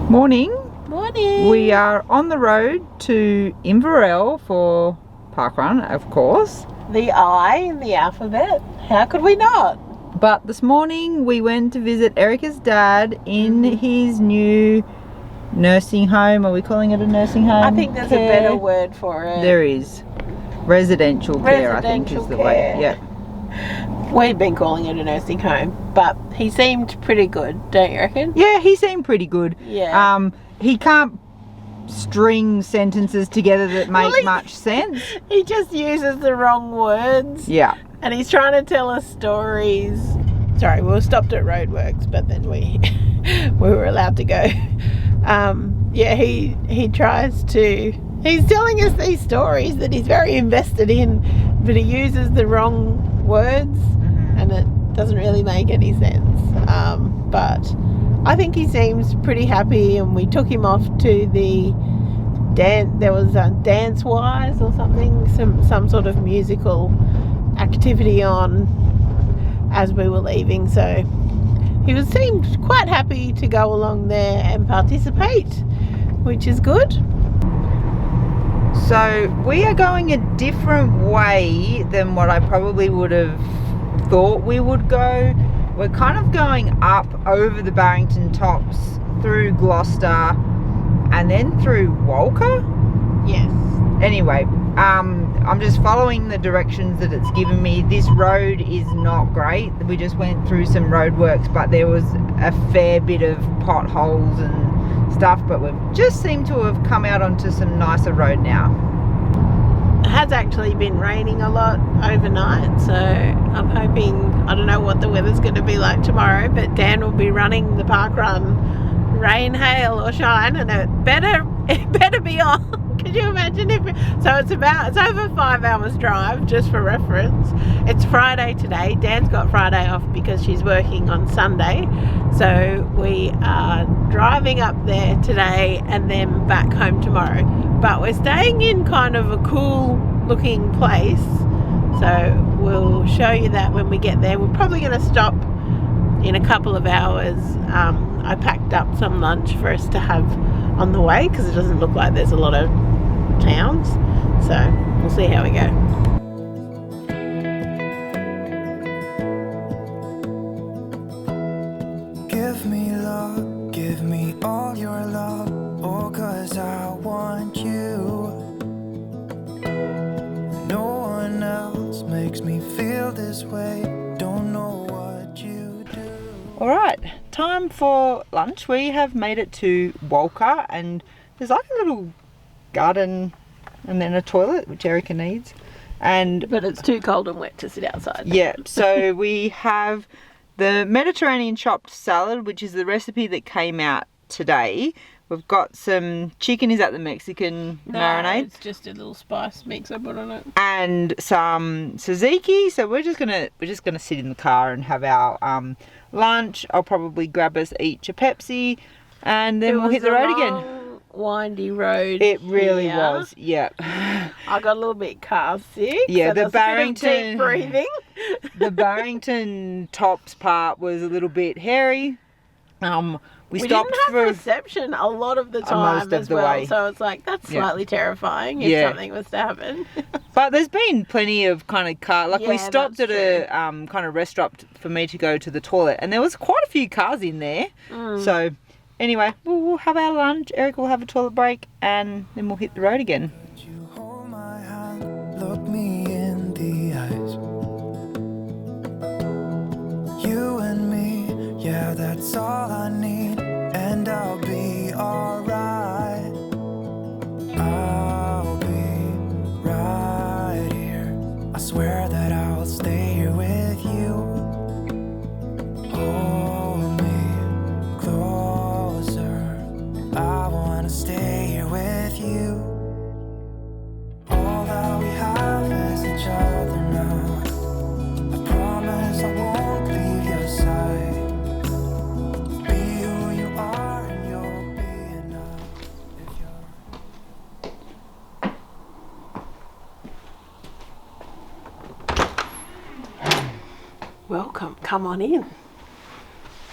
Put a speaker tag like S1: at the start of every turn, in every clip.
S1: Morning.
S2: Morning.
S1: We are on the road to Inverell for Parkrun, of course.
S2: The I in the alphabet. How could we not?
S1: But this morning we went to visit Erica's dad in his new nursing home. Are we calling it a nursing home?
S2: I think there's a better word for it.
S1: There is. Residential care, I think is the way. Yeah.
S2: We've been calling it a nursing home, but he seemed pretty good, don't you reckon?
S1: Yeah, he seemed pretty good.
S2: Yeah.
S1: He can't string sentences together that make much sense.
S2: He just uses the wrong words.
S1: Yeah.
S2: And he's trying to tell us stories. Sorry, we were stopped at roadworks, but then we were allowed to go. Yeah, he tries to. He's telling us these stories that he's very invested in, but he uses the wrong words, and it doesn't really make any sense. But I think he seems pretty happy, and we took him off to the dance. There was a Dance Wise or something, some sort of musical activity on as we were leaving. So he seemed quite happy to go along there and participate, which is good.
S1: So we are going a different way than what I probably would have thought we would go. We're kind of going up over the Barrington Tops, through Gloucester, and then through Walcha.
S2: Yes.
S1: Anyway, I'm just following the directions that it's given me. This road is not great. We just went through some roadworks, but there was a fair bit of potholes and stuff, but we've just seemed to have come out onto some nicer road now.
S2: It has actually been raining a lot overnight, so I'm hoping, I don't know what the weather's going to be like tomorrow, but Dan will be running the parkrun, rain, hail or shine, and it better be on. Could you imagine if it's over 5 hours drive, just for reference. It's Friday today. Dan's got Friday off because she's working on Sunday, so we are driving up there today and then back home tomorrow, but we're staying in kind of a cool looking place, so we'll show you that when we get there. We're probably going to stop in a couple of hours. I packed up some lunch for us to have on the way because it doesn't look like there's a lot of towns, so we'll see how we go.
S3: Give me love, give me all your love, oh, 'cause I want you. No one else makes me feel this way, don't know what you do.
S1: Alright, time for lunch. We have made it to Walcha, and there's like a little garden and then a toilet, which Erica needs. But
S2: it's too cold and wet to sit outside.
S1: Yeah, so we have the Mediterranean chopped salad, which is the recipe that came out today. We've got some chicken. Is that the Mexican marinade?
S2: It's just a little spice mix I put on it.
S1: And some tzatziki. So we're just gonna sit in the car and have our lunch. I'll probably grab us each a Pepsi, and then we'll hit the road again.
S2: Windy road.
S1: It really was. Yeah.
S2: I got a little bit car sick.
S1: Yeah,
S2: so
S1: the Barrington
S2: deep breathing.
S1: The Barrington Tops part was a little bit hairy. We stopped
S2: didn't have
S1: for
S2: reception a lot of the time
S1: most of
S2: as
S1: the
S2: well,
S1: way.
S2: so it's like that's slightly terrifying if something was to happen.
S1: But there's been plenty of kind of car. Like we stopped at
S2: that's
S1: a kind of restaurant for me to go to the toilet, and there was quite a few cars in there. So anyway, we'll have our lunch. Eric will have a toilet break, and then we'll hit the road again.
S3: You hold my hand, look me in the eyes. You and me, yeah, that's all I need, and I'll be alright. I'll be right here. I swear that I'll stay here with you. Hold me closer. I wanna stay here with you. All that we have is each other now. I promise I won't leave your side. Be who you are and you'll be enough.
S2: Welcome, come on in.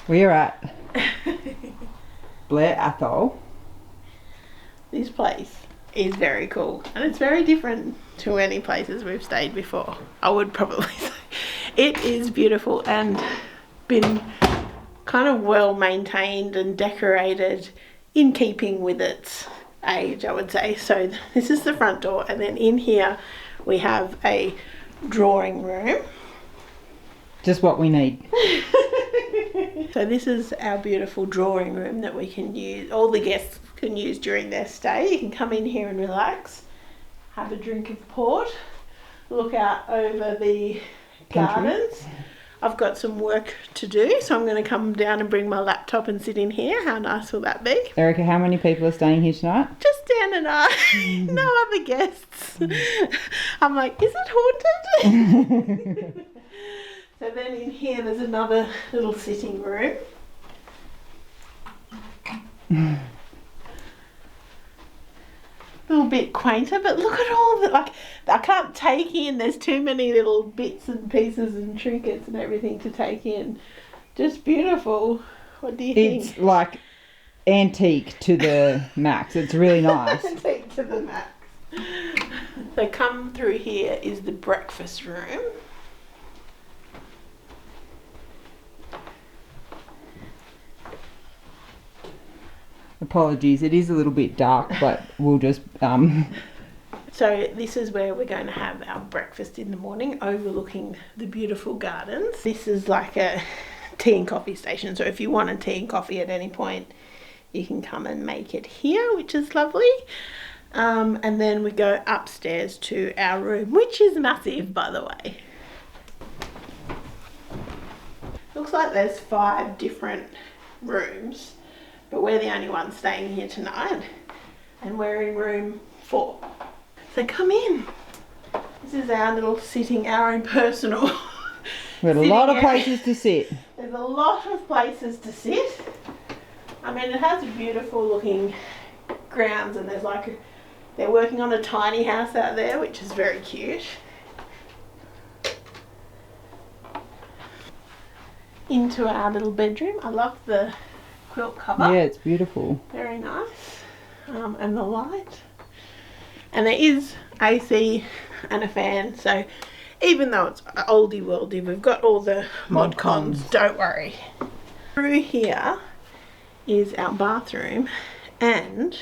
S1: Where you're at? Blair Atholl.
S2: This place is very cool, and it's very different to any places we've stayed before, I would probably say. It is beautiful and been kind of well maintained and decorated in keeping with its age, I would say. So this is the front door, and then in here we have a drawing room.
S1: Just what we need.
S2: So this is our beautiful drawing room that we can use, all the guests can use during their stay. You can come in here and relax, have a drink of port, look out over the gardens. I've got some work to do, so I'm going to come down and bring my laptop and sit in here. How nice will that be?
S1: Erica, how many people are staying here tonight?
S2: Just Dan and I. No other guests. I'm like, is it haunted? So then in here there's another little sitting room. A little bit quainter, but look at all the, like, I can't take in, there's too many little bits and pieces and trinkets and everything to take in. Just beautiful. What do you think?
S1: It's like antique to the max. It's really nice.
S2: Antique to the max. So come through here is the breakfast room.
S1: Apologies, it is a little bit dark, but we'll just
S2: So this is where we're going to have our breakfast in the morning, overlooking the beautiful gardens. This is like a tea and coffee station, so if you want a tea and coffee at any point, you can come and make it here, which is lovely. And then we go upstairs to our room, which is massive, by the way. Looks like there's 5 different rooms, but we're the only ones staying here tonight, and we're in room 4. So come in. This is our little sitting, our own personal.
S1: We've got a lot of places to sit.
S2: There's a lot of places to sit. I mean, it has beautiful looking grounds, and there's like they're working on a tiny house out there, which is very cute. Into our little bedroom. I love the quilt cover.
S1: Yeah, it's beautiful.
S2: Very nice. And the light. And there is AC and a fan, so even though it's oldie worldy, we've got all the mod cons, don't worry. Through here is our bathroom, and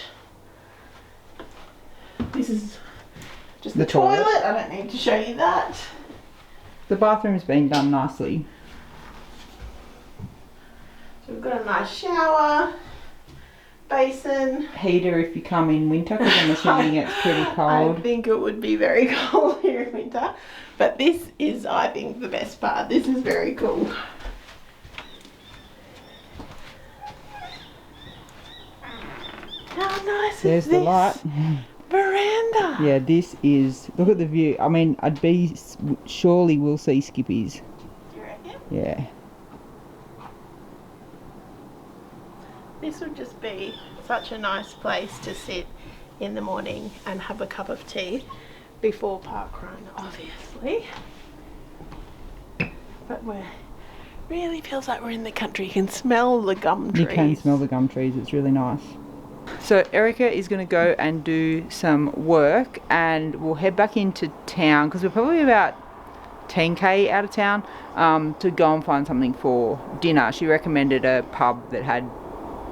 S2: this is just the toilet. I don't need to show you that.
S1: The bathroom's been done nicely.
S2: So we've got a nice shower, basin.
S1: Heater if you come in winter, because I'm assuming it's pretty cold.
S2: I think it would be very cold here in winter, but this is, I think, the best part. This is very cool. How nice
S1: There's
S2: is this?
S1: the light.
S2: Veranda.
S1: Yeah, this is, look at the view. I mean, surely we'll see skippies.
S2: Do you reckon?
S1: Yeah.
S2: This would just be such a nice place to sit in the morning and have a cup of tea before Parkrun, obviously. But really feels like we're in the country. You can smell the gum trees.
S1: You can smell the gum trees. It's really nice. So Erica is going to go and do some work, and we'll head back into town because we're probably about 10k out of town to go and find something for dinner. She recommended a pub that had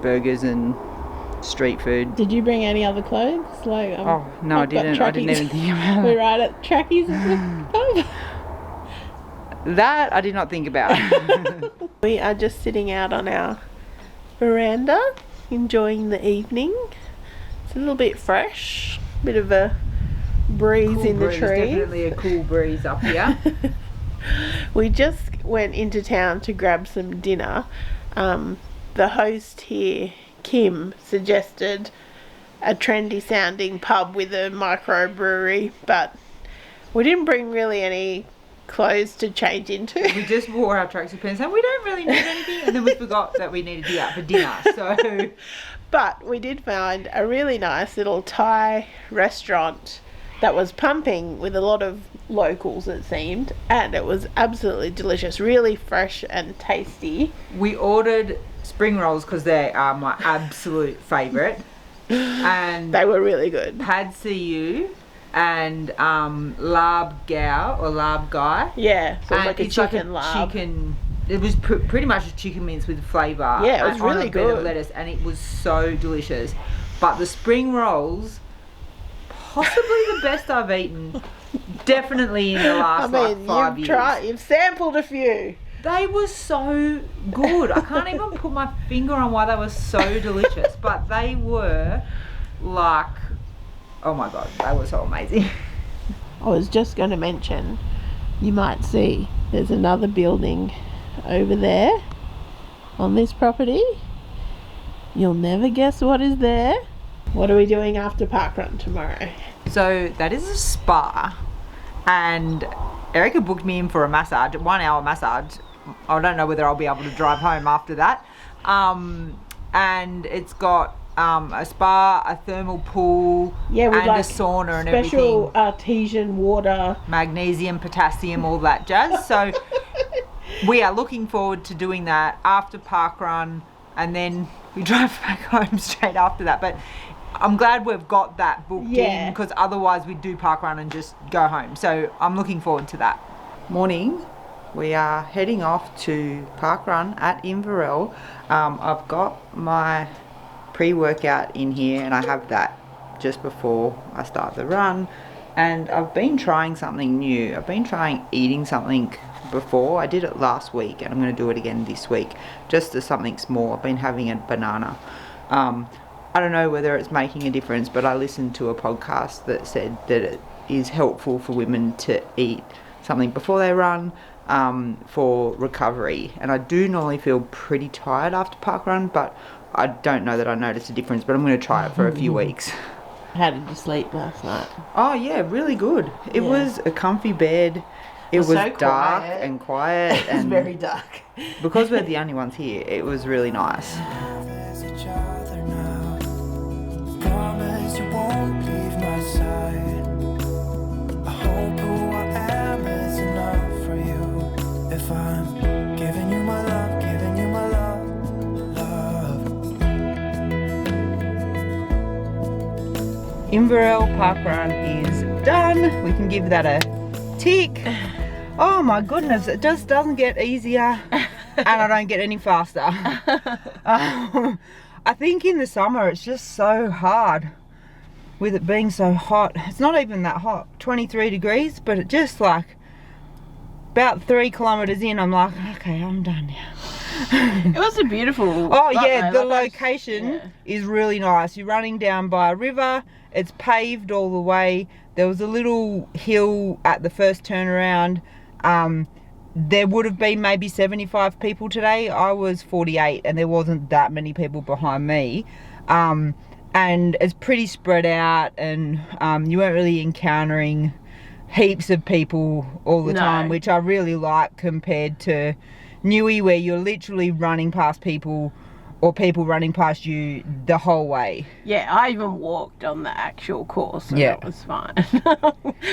S1: burgers and street food.
S2: Did you bring any other clothes? Like,
S1: oh no, I didn't. I didn't even think about
S2: We're
S1: it.
S2: right at trackies at the pub.
S1: That I did not think about.
S2: We are just sitting out on our veranda, enjoying the evening. It's a little bit fresh, bit of a breeze
S1: Cool
S2: in
S1: breeze.
S2: the trees.
S1: Definitely a cool breeze up here.
S2: We just went into town to grab some dinner. The host here, Kim, suggested a trendy sounding pub with a microbrewery, but we didn't bring really any clothes to change into.
S1: We just wore our tracksuit pants and we don't really need anything, and then we forgot that we needed to be out for dinner. So,
S2: but we did find a really nice little Thai restaurant that was pumping with a lot of locals, it seemed, and it was absolutely delicious, really fresh and tasty.
S1: we ordered spring rolls because they are my absolute favourite. And
S2: They were really good.
S1: Pad CU and Lab Gao or Lab Guy.
S2: Yeah, so
S1: And
S2: like a
S1: it's
S2: chicken
S1: like a
S2: lab.
S1: chicken. It was pretty much a chicken mince with flavour.
S2: Yeah, it was
S1: on
S2: really
S1: a bit of
S2: good.
S1: lettuce, and it was so delicious. But the spring rolls, possibly the best I've eaten. Definitely in the last like 5 years.
S2: You've sampled a few.
S1: They were so good. I can't even put my finger on why they were so delicious, but they were like, oh my god, they were so amazing.
S2: I was just going to mention, you might see there's another building over there on this property. You'll never guess what is there. What are we doing after Parkrun tomorrow?
S1: So that is a spa, and Erica booked me in for a massage, 1 hour massage. I don't know whether I'll be able to drive home after that. And it's got a spa, a thermal pool,
S2: Yeah, with
S1: and
S2: like
S1: a sauna and
S2: special
S1: everything.
S2: artesian water.
S1: Magnesium, potassium, all that jazz. So we are looking forward to doing that after Parkrun, and then we drive back home straight after that. But I'm glad we've got that booked in, because otherwise we'd do Parkrun and just go home. So I'm looking forward to that. Morning, we are heading off to Parkrun at Inverell. I've got my pre-workout in here, and I have that just before I start the run. And I've been trying something new. I've been trying eating something before. I did it last week, and I'm going to do it again this week, just as something small. I've been having a banana. I don't know whether it's making a difference, but I listened to a podcast that said that it is helpful for women to eat something before they run for recovery. And I do normally feel pretty tired after Parkrun, but I don't know that I noticed a difference, but I'm going to try it for a few weeks.
S2: How did you sleep last night?
S1: Oh yeah, really good. It was a comfy bed. It was
S2: so
S1: dark
S2: quiet.
S1: and quiet.
S2: It's
S1: And
S2: very dark.
S1: because we're the only ones here, it was really nice.
S3: There's each other now. Promise you won't leave my side. I hope who I am is enough for you. If I'm giving you my love, giving you my love.
S1: Inverell Parkrun is done. We can give that a tick. Oh my goodness, it just doesn't get easier and I don't get any faster. I think in the summer it's just so hard with it being so hot. It's not even that hot, 23 degrees, but it just like about 3 kilometers in, I'm like, okay, I'm done now.
S2: It was a beautiful
S1: Oh
S2: spot,
S1: yeah,
S2: though.
S1: the
S2: Like,
S1: location is really nice. You're running down by a river, it's paved all the way. There was a little hill at the first turnaround. There would have been maybe 75 people today. I was 48 and there wasn't that many people behind me. And it's pretty spread out, and you weren't really encountering heaps of people all the time, which I really like compared to Newey, where you're literally running past people or people running past you the whole way.
S2: Yeah, I even walked on the actual course, and it was fine.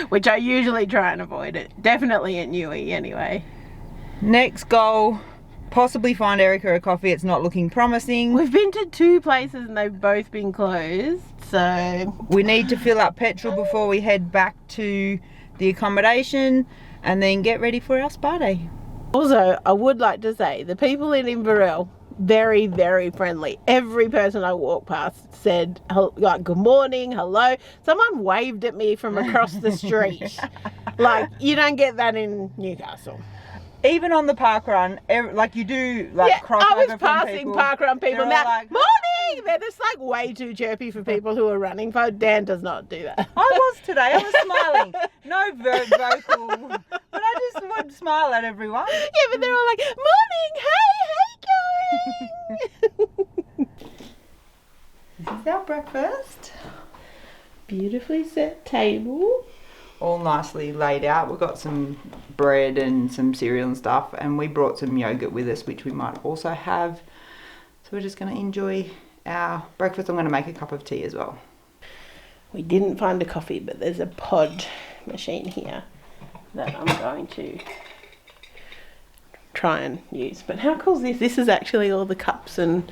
S2: Which I usually try and avoid it. Definitely at Newey anyway.
S1: Next goal, possibly find Erica a coffee. It's not looking promising.
S2: We've been to 2 places and they've both been closed, so
S1: We need to fill up petrol before we head back to the accommodation and then get ready for our spa day.
S2: Also, I would like to say the people in Inverell, very, very friendly. Every person I walked past said, like, good morning, hello. Someone waved at me from across the street. Like, you don't get that in Newcastle.
S1: Even on the Parkrun, like you do, like cross
S2: I
S1: over
S2: was
S1: from
S2: passing
S1: people.
S2: Parkrun people
S1: They're all
S2: now.
S1: like,
S2: Morning! They're just like way too chirpy for people who are running. Dan does not do that.
S1: I was today. I was smiling. No vocal, but I just would smile at everyone.
S2: Yeah, but they're all like, morning, hey going?
S1: This is our breakfast.
S2: Beautifully set table.
S1: All nicely laid out. We've got some bread and some cereal and stuff, and we brought some yogurt with us, which we might also have. So we're just going to enjoy our breakfast. I'm going to make a cup of tea as well.
S2: We didn't find a coffee, but there's a pod machine here that I'm going to try and use. But how cool is this? This is actually all the cups and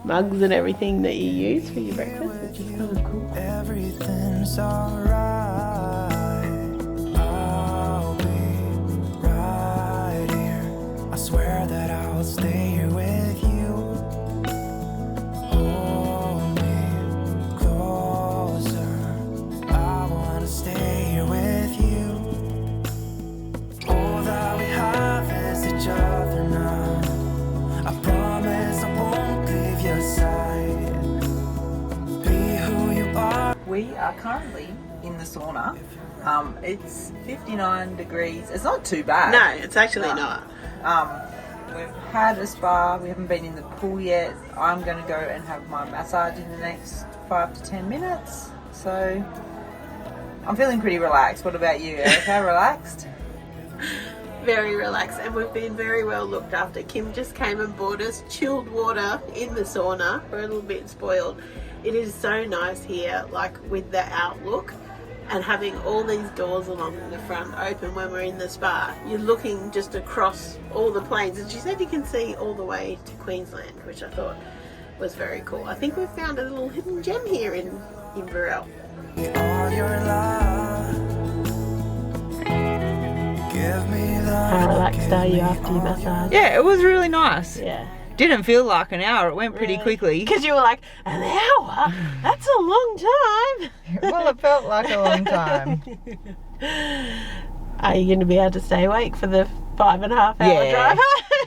S2: mugs and everything that you use for your breakfast, which is kind of cool.
S3: Everything's alright. I'll be right here. I swear that I'll stay here with you. Hold me closer. I wanna stay here with you. All that we have is each other now. I promise I won't leave your side. Be who you are.
S1: We are currently in the sauna. It's 59 degrees. It's not too bad.
S2: No, it's actually not.
S1: We've had a spa. We haven't been in the pool yet. I'm going to go and have my massage in the next 5 to 10 minutes. So I'm feeling pretty relaxed. What about you, Erica? Relaxed?
S2: Very relaxed, and we've been very well looked after. Kim just came and bought us chilled water in the sauna. We're a little bit spoiled. It is so nice here, like with the outlook and having all these doors along the front open when we're in the spa. You're looking just across all the plains, and she said you can see all the way to Queensland, which I thought was very cool. I think we've found a little hidden gem here in Inverell.
S3: All your love. Give me love.
S2: How relaxed are you after your massage?
S1: Yeah, it was really nice.
S2: Yeah.
S1: Didn't feel like an hour. It went pretty quickly.
S2: Because you were like, an hour? That's a long time.
S1: Well, it felt like a long time.
S2: Are you going to be able to stay awake for the 5.5 hour drive?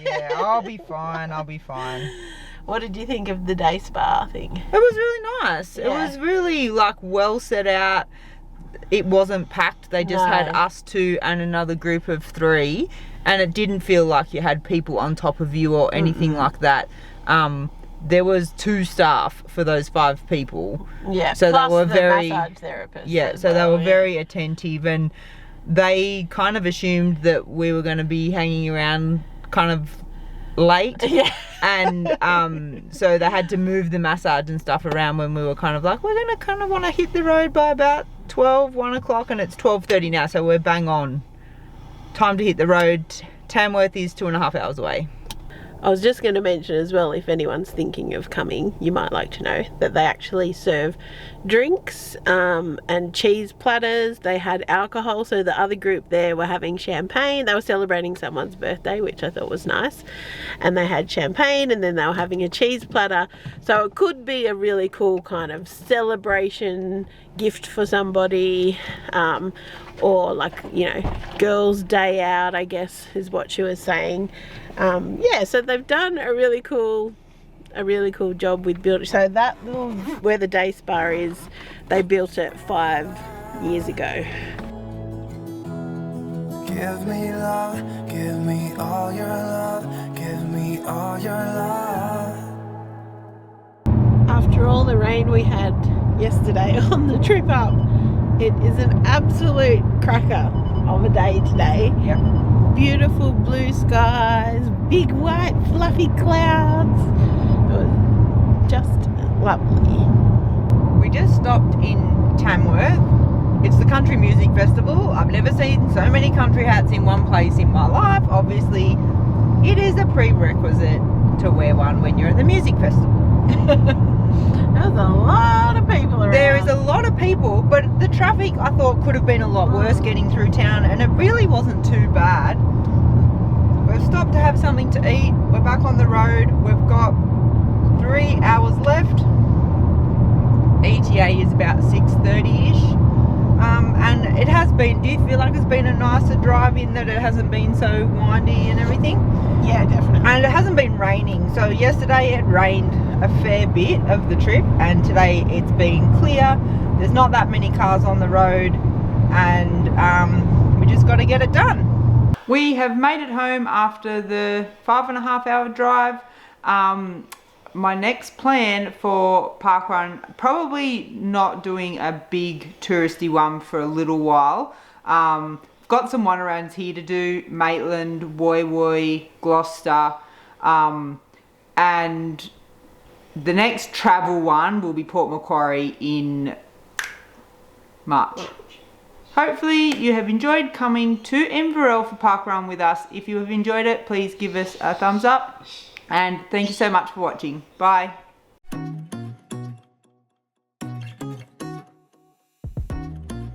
S1: Yeah, I'll be fine. I'll be fine.
S2: What did you think of the day spa thing?
S1: It was really nice. It
S2: Yeah.
S1: was really like well set out. It wasn't packed. They just had us two and another group of 3, and it didn't feel like you had people on top of you or anything like that. There was 2 staff for those 5 people.
S2: Yeah,
S1: so
S2: plus
S1: they were
S2: the
S1: very
S2: massage therapist.
S1: Yeah, so they were very attentive, and they kind of assumed that we were going to be hanging around kind of late.
S2: Yeah.
S1: And so they had to move the massage and stuff around when we were kind of like, we're going to kind of want to hit the road by about 1 o'clock, and it's 12:30 now, so we're bang on. Time to hit the road. Tamworth is 2.5 hours away.
S2: I was just going to mention as well, if anyone's thinking of coming, you might like to know that they actually serve drinks and cheese platters. They had alcohol, so the other group there were having champagne. They were celebrating someone's birthday, which I thought was nice. And they had champagne, and then they were having a cheese platter. So it could be a really cool kind of celebration gift for somebody, or like, you know, girls' day out, I guess is what she was saying. Yeah, so they've done a really cool job with building. So that little, where the day spa is, they built it 5 years ago.
S3: Give me love, give me all your love, give me all your love.
S2: After all the rain we had yesterday on the trip up, it is an absolute cracker of a day today.
S1: Yep.
S2: Beautiful blue skies, big white fluffy clouds. It was just lovely.
S1: We just stopped in Tamworth. It's the country music festival. I've never seen so many country hats in one place in my life. Obviously, it is a prerequisite to wear one when you're at the music festival.
S2: There's a lot of people around.
S1: There is a lot of people, but the traffic I thought could have been a lot worse getting through town, and it really wasn't too bad. We've stopped to have something to eat. We're back on the road. We've got 3 hours left. ETA is about 6:30ish. And it has been, do you feel like it's been a nicer drive in that it hasn't been so windy and everything?
S2: Yeah, definitely.
S1: And it hasn't been raining. So yesterday it rained a fair bit of the trip, and today it's been clear. There's not that many cars on the road, and we just got to get it done. We have made it home after the 5.5 hour drive. My next plan for Parkrun, probably not doing a big touristy one for a little while. Got some one-arounds here to do: Maitland, Woy Woy, Gloucester, and the next travel one will be Port Macquarie in March. Hopefully you have enjoyed coming to Inverell for Parkrun with us. If you have enjoyed it, please give us a thumbs up, and thank you so much for watching. Bye.